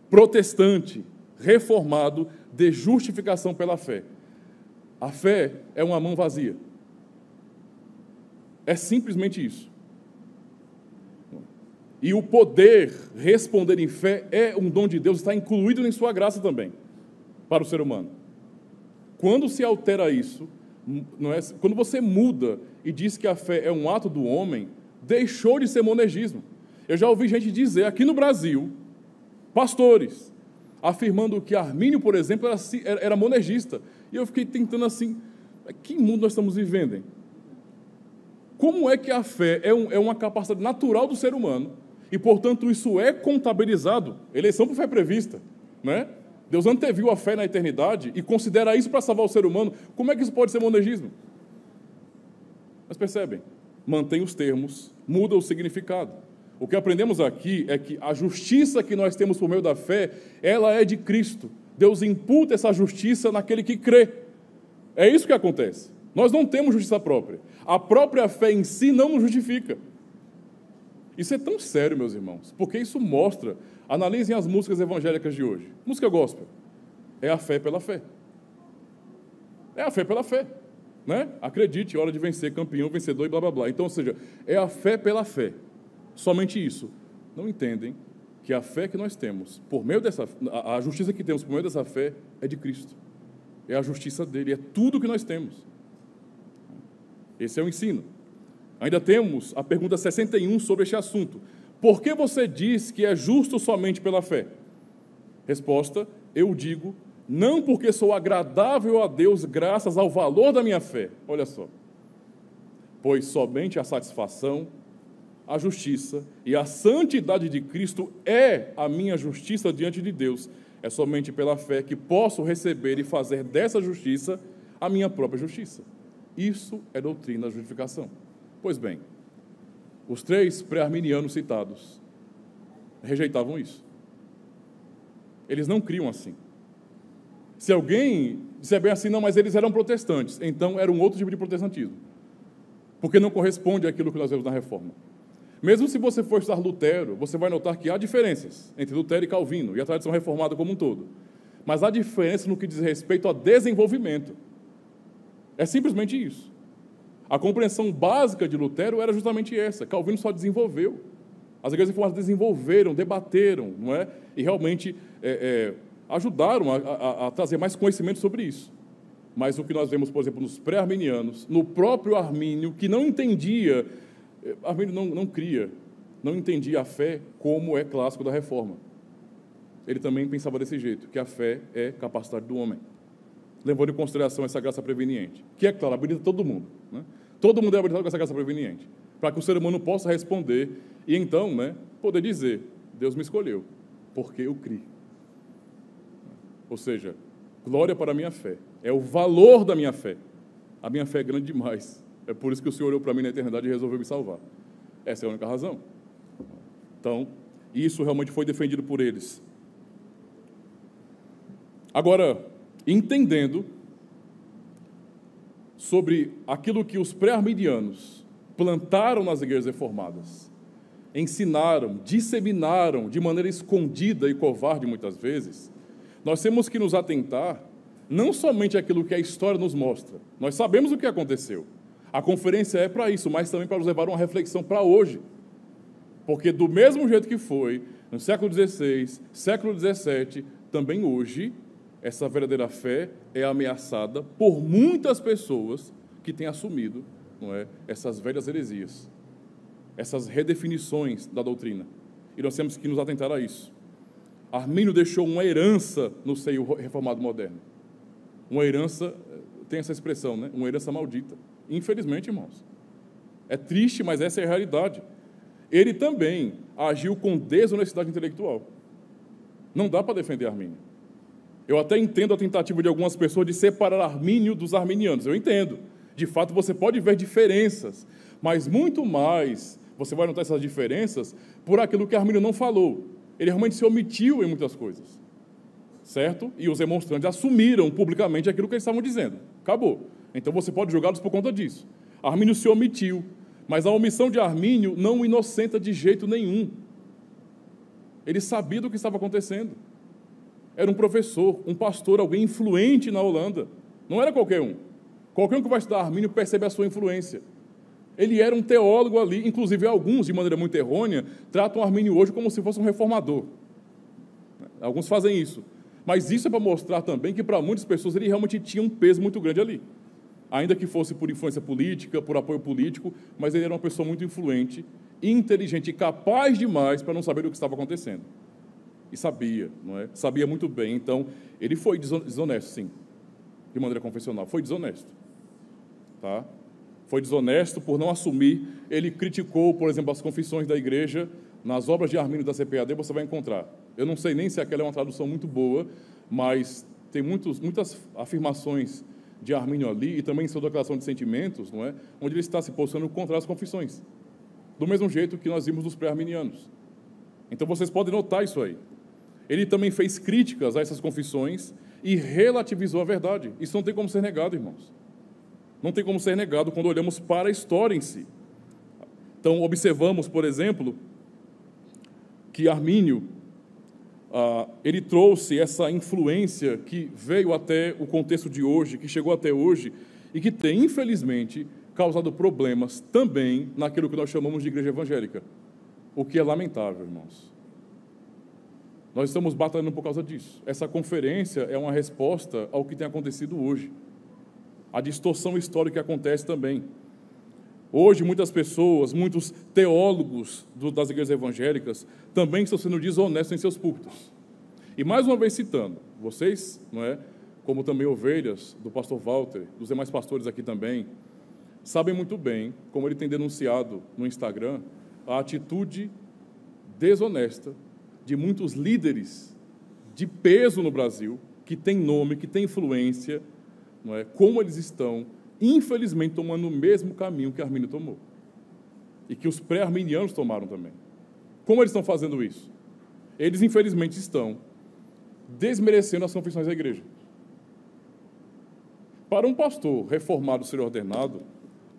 Speaker 1: protestante, reformado, de justificação pela fé. A fé é uma mão vazia. É simplesmente isso. E o poder responder em fé é um dom de Deus, está incluído em sua graça também, para o ser humano. Quando se altera isso, não é? Quando você muda e diz que a fé é um ato do homem, deixou de ser monergismo. Eu já ouvi gente dizer aqui no Brasil, pastores, afirmando que Armínio, por exemplo, era monergista. E eu fiquei tentando assim, que mundo nós estamos vivendo, hein? Como é que a fé é uma capacidade natural do ser humano e, portanto, isso é contabilizado? Eleição por fé prevista, né? Deus anteviu a fé na eternidade e considera isso para salvar o ser humano. Como é que isso pode ser monergismo? Mas percebem, mantém os termos, muda o significado. O que aprendemos aqui é que a justiça que nós temos por meio da fé, ela é de Cristo. Deus imputa essa justiça naquele que crê. É isso que acontece. Nós não temos justiça própria. A própria fé em si não nos justifica. Isso é tão sério, meus irmãos, porque isso mostra, analisem as músicas evangélicas de hoje. Música gospel é a fé pela fé. É a fé pela fé, né? Acredite, hora de vencer, campeão, vencedor e blá, blá, blá. Então, ou seja, é a fé pela fé. Somente isso. Não entendem que a fé que nós temos, por meio dessa, a justiça que temos por meio dessa fé é de Cristo. É a justiça dele, é tudo que nós temos. Esse é o ensino. Ainda temos a pergunta 61 sobre este assunto. Por que você diz que é justo somente pela fé? Resposta, eu digo, não porque sou agradável a Deus graças ao valor da minha fé. Olha só. Pois somente a satisfação, a justiça e a santidade de Cristo é a minha justiça diante de Deus. É somente pela fé que posso receber e fazer dessa justiça a minha própria justiça. Isso é doutrina da justificação. Pois bem, os 3 pré-arminianos citados rejeitavam isso. Eles não criam assim. Se alguém disser bem assim, não, mas eles eram protestantes, então era um outro tipo de protestantismo, porque não corresponde àquilo que nós vemos na Reforma. Mesmo se você for estudar Lutero, você vai notar que há diferenças entre Lutero e Calvino, e a tradição reformada como um todo. Mas há diferença no que diz respeito a desenvolvimento. É simplesmente isso. A compreensão básica de Lutero era justamente essa. Calvino só desenvolveu. As igrejas reformadas desenvolveram, debateram, não é? E realmente ajudaram a trazer mais conhecimento sobre isso. Mas o que nós vemos, por exemplo, nos pré-arminianos, no próprio Armínio, que não entendia, Armínio não entendia a fé como é clássico da Reforma. Ele também pensava desse jeito, que a fé é capacidade do homem, levando em consideração essa graça preveniente, que é claro, habilita todo mundo, né? Todo mundo é habilitado com essa graça preveniente, para que o ser humano possa responder e então, né, poder dizer, Deus me escolheu, porque eu criei. Ou seja, glória para a minha fé, é o valor da minha fé. A minha fé é grande demais, é por isso que o Senhor olhou para mim na eternidade e resolveu me salvar. Essa é a única razão. Então, isso realmente foi defendido por eles. Agora, entendendo sobre aquilo que os pré-arminianos plantaram nas igrejas reformadas, ensinaram, disseminaram de maneira escondida e covarde muitas vezes, nós temos que nos atentar não somente àquilo que a história nos mostra, nós sabemos o que aconteceu, a conferência é para isso, mas também para nos levar a uma reflexão para hoje, porque do mesmo jeito que foi no século XVI, século XVII, também hoje, essa verdadeira fé é ameaçada por muitas pessoas que têm assumido, não é, essas velhas heresias, essas redefinições da doutrina. E nós temos que nos atentar a isso. Armínio deixou uma herança no seio reformado moderno. Uma herança, tem essa expressão, né? Uma herança maldita. Infelizmente, irmãos. É triste, mas essa é a realidade. Ele também agiu com desonestidade intelectual. Não dá para defender Armínio. Eu até entendo a tentativa de algumas pessoas de separar Armínio dos arminianos. Eu entendo. De fato, você pode ver diferenças, mas muito mais você vai notar essas diferenças por aquilo que Armínio não falou. Ele realmente se omitiu em muitas coisas. Certo? E os demonstrantes assumiram publicamente aquilo que eles estavam dizendo. Acabou. Então você pode julgá-los por conta disso. Armínio se omitiu, mas a omissão de Armínio não o inocenta de jeito nenhum. Ele sabia do que estava acontecendo. Era um professor, um pastor, alguém influente na Holanda. Não era qualquer um. Qualquer um que vai estudar Armínio percebe a sua influência. Ele era um teólogo ali, inclusive alguns, de maneira muito errônea, tratam Armínio hoje como se fosse um reformador. Alguns fazem isso. Mas isso é para mostrar também que, para muitas pessoas, ele realmente tinha um peso muito grande ali. Ainda que fosse por influência política, por apoio político, mas ele era uma pessoa muito influente, inteligente e capaz demais para não saber o que estava acontecendo. E sabia, não é? Sabia muito bem. Então, ele foi desonesto, sim, de maneira confessional. Foi desonesto. Tá? Foi desonesto por não assumir. Ele criticou, por exemplo, as confissões da igreja. Nas obras de Armínio da CPAD você vai encontrar. Eu não sei nem se aquela é uma tradução muito boa, mas tem muitas afirmações de Armínio ali, e também em sua declaração de sentimentos, não é? Onde ele está se posicionando contra as confissões. Do mesmo jeito que nós vimos dos pré-arminianos. Então vocês podem notar isso aí. Ele também fez críticas a essas confissões e relativizou a verdade. Isso não tem como ser negado, irmãos. Não tem como ser negado quando olhamos para a história em si. Então, observamos, por exemplo, que Armínio, ele trouxe essa influência que veio até o contexto de hoje, que chegou até hoje, e que tem, infelizmente, causado problemas também naquilo que nós chamamos de igreja evangélica, o que é lamentável, irmãos. Nós estamos batalhando por causa disso. Essa conferência é uma resposta ao que tem acontecido hoje. A distorção histórica que acontece também. Hoje, muitas pessoas, muitos teólogos das igrejas evangélicas também estão sendo desonestos em seus púlpitos. E, mais uma vez citando, vocês, não é, como também ovelhas do pastor Walter, dos demais pastores aqui também, sabem muito bem, como ele tem denunciado no Instagram, a atitude desonesta de muitos líderes de peso no Brasil, que têm nome, que têm influência, não é, como eles estão, infelizmente, tomando o mesmo caminho que Armínio tomou. E que os pré-arminianos tomaram também. Como eles estão fazendo isso? Eles, infelizmente, estão desmerecendo as confissões da igreja. Para um pastor reformado ser ordenado,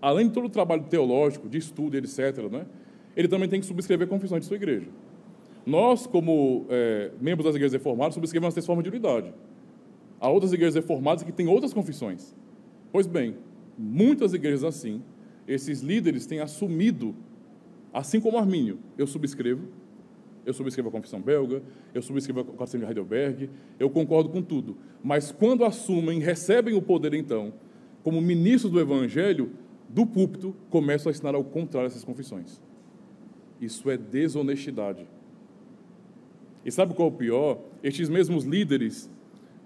Speaker 1: além de todo o trabalho teológico, de estudo, etc., né, ele também tem que subscrever confissões de sua igreja. Nós, como membros das igrejas reformadas, subscrevemos as 3 formas de unidade. Há outras igrejas reformadas que têm outras confissões. Pois bem, muitas igrejas assim, esses líderes têm assumido, assim como Armínio, eu subscrevo a confissão belga, eu subscrevo o Catecismo de Heidelberg, eu concordo com tudo. Mas quando assumem, recebem o poder, então, como ministros do Evangelho, do púlpito, começam a ensinar ao contrário essas confissões. Isso é desonestidade. E sabe qual é o pior? Estes mesmos líderes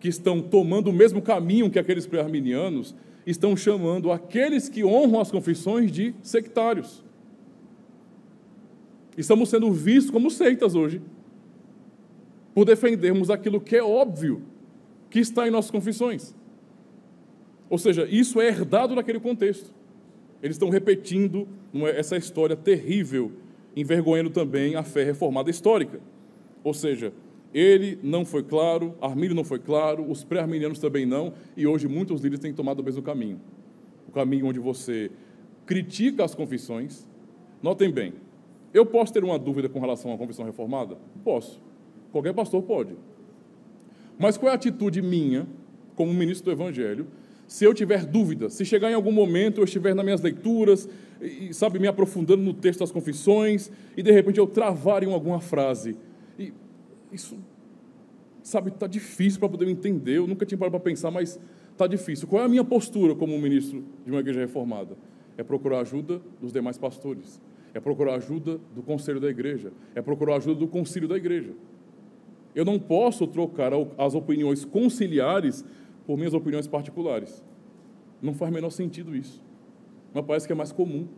Speaker 1: que estão tomando o mesmo caminho que aqueles pré-arminianos, estão chamando aqueles que honram as confissões de sectários. Estamos sendo vistos como seitas hoje, por defendermos aquilo que é óbvio, que está em nossas confissões. Ou seja, isso é herdado naquele contexto. Eles estão repetindo essa história terrível, envergonhando também a fé reformada histórica. Ou seja, ele não foi claro, Armínio não foi claro, os pré-arminianos também não, e hoje muitos líderes têm tomado o mesmo caminho. O caminho onde você critica as confissões. Notem bem, eu posso ter uma dúvida com relação à confissão reformada? Posso. Qualquer pastor pode. Mas qual é a atitude minha, como ministro do Evangelho, se eu tiver dúvida, se chegar em algum momento, eu estiver nas minhas leituras, e, sabe, me aprofundando no texto das confissões, e de repente eu travar em alguma frase, e isso, sabe, está difícil para poder entender, eu nunca tinha parado para pensar, mas está difícil. Qual é a minha postura como ministro de uma igreja reformada? É procurar a ajuda dos demais pastores, é procurar a ajuda do conselho da igreja, é procurar a ajuda do concílio da igreja. Eu não posso trocar as opiniões conciliares por minhas opiniões particulares. Não faz o menor sentido isso. Mas parece que é mais comum.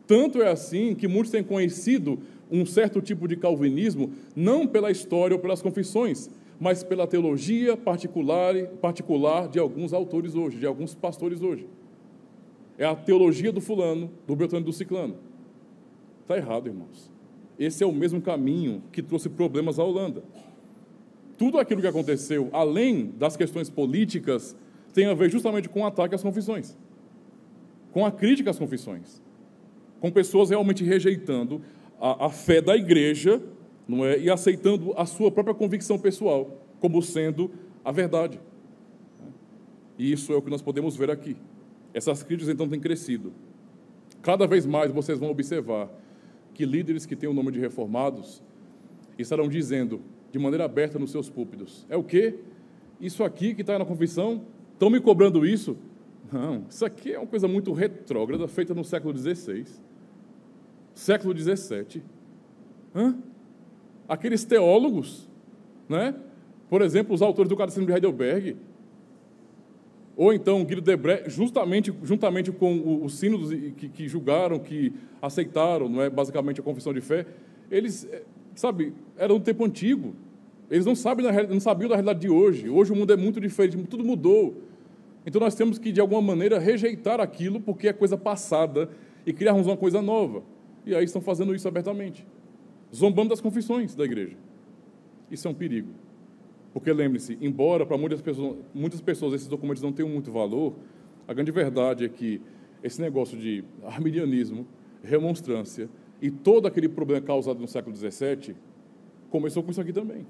Speaker 1: Tanto é assim que muitos têm conhecido um certo tipo de calvinismo, não pela história ou pelas confissões, mas pela teologia particular de alguns autores hoje, de alguns pastores hoje. É a teologia do fulano, do beltrano e do ciclano. Está errado, irmãos. Esse é o mesmo caminho que trouxe problemas à Holanda. Tudo aquilo que aconteceu, além das questões políticas, tem a ver justamente com o ataque às confissões, com a crítica às confissões, com pessoas realmente rejeitando a fé da igreja, não é? E aceitando a sua própria convicção pessoal como sendo a verdade. E isso é o que nós podemos ver aqui. Essas críticas, então, têm crescido. Cada vez mais vocês vão observar que líderes que têm o nome de reformados estarão dizendo, de maneira aberta nos seus púlpitos, é o quê? Isso aqui que está na confissão? Estão me cobrando isso? Não, isso aqui é uma coisa muito retrógrada, feita no século XVI, século XVII. Aqueles teólogos, né? Por exemplo, os autores do Catecismo de Heidelberg, ou então Guido de Brès, juntamente com os sínodos que julgaram, que aceitaram, não é, basicamente a confissão de fé, eles, sabe, eram do tempo antigo. Eles não sabiam da realidade de hoje. Hoje o mundo é muito diferente, tudo mudou. Então nós temos que, de alguma maneira, rejeitar aquilo porque é coisa passada e criarmos uma coisa nova. E aí estão fazendo isso abertamente, zombando das confissões da igreja. Isso é um perigo. Porque, lembre-se, embora para muitas pessoas esses documentos não tenham muito valor, a grande verdade é que esse negócio de arminianismo remonstrância, e todo aquele problema causado no século XVII começou com isso aqui também.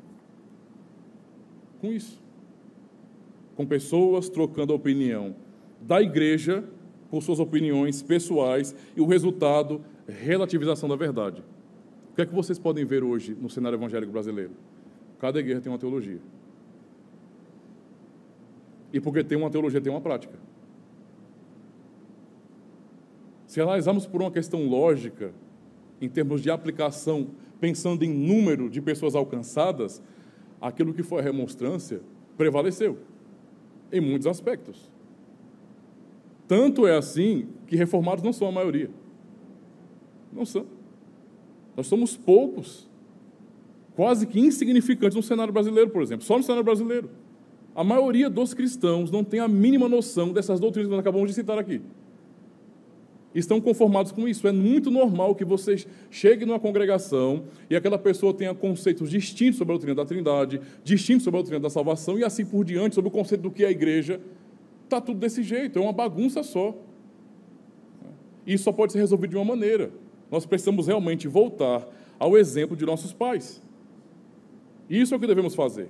Speaker 1: Com isso. Com pessoas trocando a opinião da igreja por suas opiniões pessoais e o resultado, relativização da verdade. O que é que vocês podem ver hoje no cenário evangélico brasileiro? Cada igreja tem uma teologia. E porque tem uma teologia, tem uma prática. Se analisarmos por uma questão lógica, em termos de aplicação, pensando em número de pessoas alcançadas, aquilo que foi a remonstrância prevaleceu, em muitos aspectos. Tanto é assim que reformados não são a maioria. Não são. Nós somos poucos, quase que insignificantes no cenário brasileiro, por exemplo, só no cenário brasileiro. A maioria dos cristãos não tem a mínima noção dessas doutrinas que nós acabamos de citar aqui. Estão conformados com isso. É muito normal que você chegue numa congregação e aquela pessoa tenha conceitos distintos sobre a doutrina da Trindade, distintos sobre a doutrina da salvação e assim por diante, sobre o conceito do que é a igreja. Está tudo desse jeito, é uma bagunça só. Isso só pode ser resolvido de uma maneira. Nós precisamos realmente voltar ao exemplo de nossos pais. Isso é o que devemos fazer.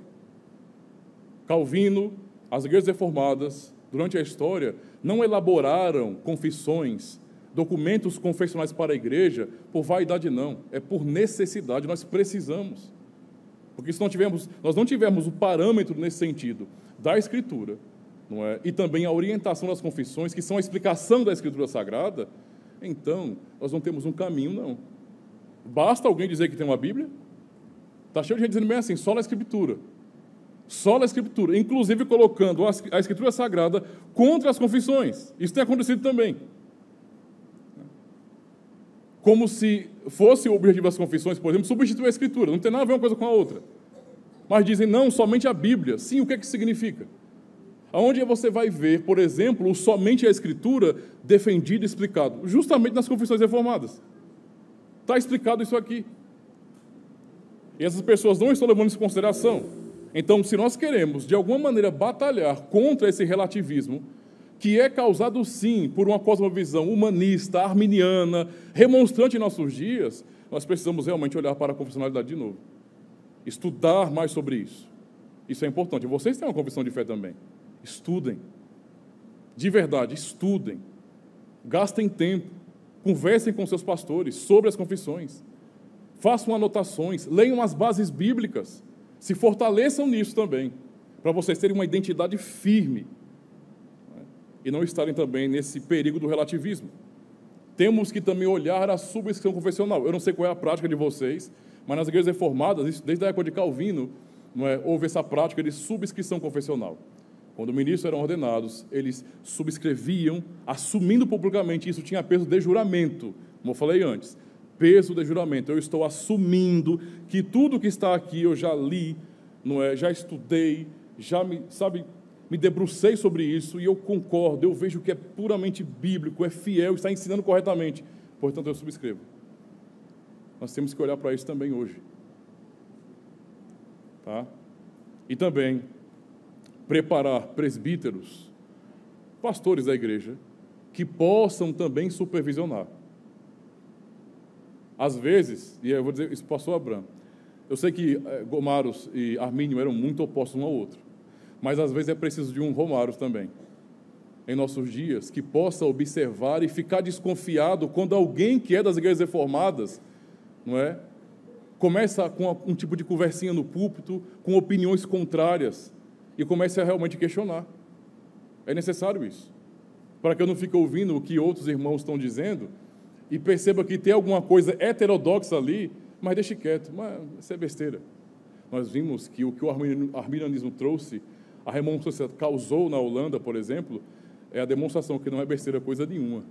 Speaker 1: Calvino, as igrejas reformadas, durante a história, não elaboraram confissões, documentos confessionais para a igreja por vaidade, não. É por necessidade, nós precisamos. Porque se nós não tivermos o parâmetro nesse sentido da Escritura, não é? E também a orientação das confissões, que são a explicação da Escritura Sagrada, então nós não temos um caminho, não. Basta alguém dizer que tem uma Bíblia? Está cheio de gente dizendo bem assim, só na Escritura. Só na Escritura, inclusive colocando a Escritura Sagrada contra as confissões. Isso tem acontecido também. Como se fosse o objetivo das confissões, por exemplo, substituir a Escritura. Não tem nada a ver uma coisa com a outra. Mas dizem, não, somente a Bíblia. Sim, o que é que significa? Aonde você vai ver, por exemplo, o somente a Escritura defendido e explicado? Justamente nas confissões reformadas. Está explicado isso aqui. E essas pessoas não estão levando isso em consideração. Então, se nós queremos, de alguma maneira, batalhar contra esse relativismo, que é causado, sim, por uma cosmovisão humanista, arminiana, remonstrante em nossos dias, nós precisamos realmente olhar para a confessionalidade de novo. Estudar mais sobre isso. Isso é importante. Vocês têm uma confissão de fé também. Estudem. De verdade, estudem. Gastem tempo. Conversem com seus pastores sobre as confissões. Façam anotações. Leiam as bases bíblicas. Se fortaleçam nisso também, para vocês terem uma identidade firme, né? E não estarem também nesse perigo do relativismo. Temos que também olhar a subscrição confessional. Eu não sei qual é a prática de vocês, mas nas igrejas reformadas, isso, desde a época de Calvino, não é, houve essa prática de subscrição confessional. Quando ministros eram ordenados, eles subscreviam, assumindo publicamente, isso tinha peso de juramento, como eu falei antes. Peso de juramento, eu estou assumindo que tudo que está aqui eu já li, não é? Já estudei, já me debrucei sobre isso e eu concordo, eu vejo que é puramente bíblico, é fiel, está ensinando corretamente, portanto eu subscrevo. Nós temos que olhar para isso também hoje. Tá? E também preparar presbíteros, pastores da igreja, que possam também supervisionar. Às vezes, e eu vou dizer isso para o pastor Abrão, eu sei que Gomaros e Armínio eram muito opostos um ao outro, mas às vezes é preciso de um Romaros também, em nossos dias, que possa observar e ficar desconfiado quando alguém que é das igrejas reformadas, não é, começa com um tipo de conversinha no púlpito, com opiniões contrárias, e começa a realmente questionar. É necessário isso, para que eu não fique ouvindo o que outros irmãos estão dizendo, e perceba que tem alguma coisa heterodoxa ali, mas deixe quieto, mas isso é besteira. Nós vimos que o arminianismo trouxe, a remonstrância causou na Holanda, por exemplo, é a demonstração que não é besteira coisa nenhuma.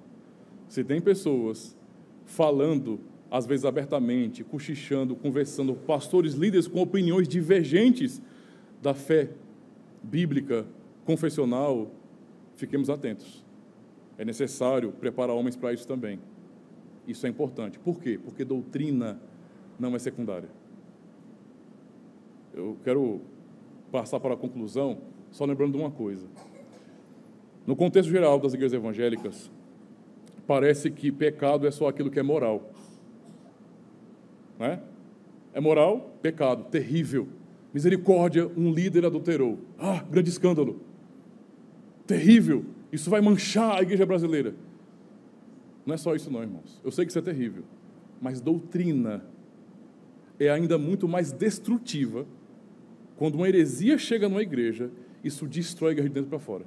Speaker 1: Se tem pessoas falando, às vezes abertamente, cochichando, conversando, pastores, líderes com opiniões divergentes da fé bíblica, confessional, fiquemos atentos. É necessário preparar homens para isso também. Isso é importante. Por quê? Porque doutrina não é secundária. Eu quero passar para a conclusão, só lembrando de uma coisa. No contexto geral das igrejas evangélicas, parece que pecado é só aquilo que é moral. Não é? É moral? Pecado. Terrível. Misericórdia, um líder adulterou. Ah, grande escândalo. Terrível. Isso vai manchar a igreja brasileira. Não é só isso não, irmãos. Eu sei que isso é terrível. Mas doutrina é ainda muito mais destrutiva. Quando uma heresia chega numa igreja, isso destrói a igreja de dentro para fora.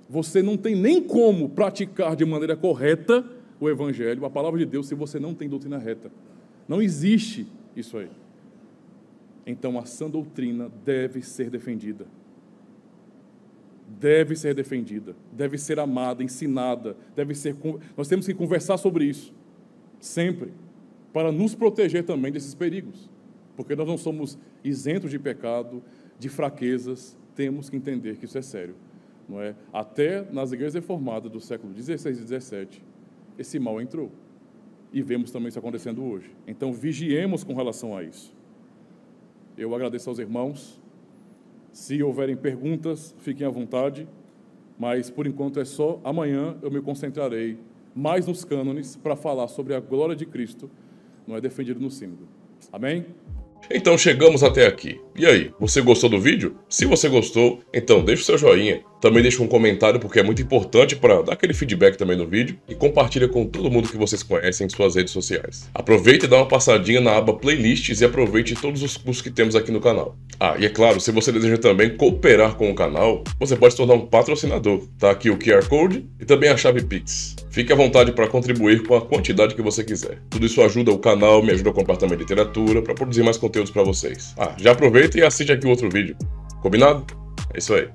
Speaker 1: Você não tem nem como praticar de maneira correta o evangelho, a palavra de Deus, se você não tem doutrina reta. Não existe isso aí. Então, a sã doutrina deve ser defendida. Deve ser defendida, deve ser amada, ensinada, nós temos que conversar sobre isso, sempre, para nos proteger também desses perigos, porque nós não somos isentos de pecado, de fraquezas, temos que entender que isso é sério, não é? Até nas igrejas reformadas do século XVI e XVII, esse mal entrou, e vemos também isso acontecendo hoje. Então, vigiemos com relação a isso. Eu agradeço aos irmãos. Se houverem perguntas, fiquem à vontade, mas, por enquanto, é só amanhã eu me concentrarei mais nos cânones para falar sobre a glória de Cristo, não é defendido no sínodo. Amém?
Speaker 2: Então chegamos até aqui. E aí, você gostou do vídeo? Se você gostou, então deixa o seu joinha. Também deixa um comentário porque é muito importante para dar aquele feedback também no vídeo. E compartilha com todo mundo que vocês conhecem em suas redes sociais. Aproveite e dá uma passadinha na aba Playlists e aproveite todos os cursos que temos aqui no canal. Ah, e é claro, se você deseja também cooperar com o canal, você pode se tornar um patrocinador. Tá aqui o QR Code e também a chave Pix. Fique à vontade para contribuir com a quantidade que você quiser. Tudo isso ajuda o canal, me ajuda a comprar também literatura, para produzir mais conteúdos para vocês. Ah, já aproveita e assiste aqui o outro vídeo. Combinado? É isso aí.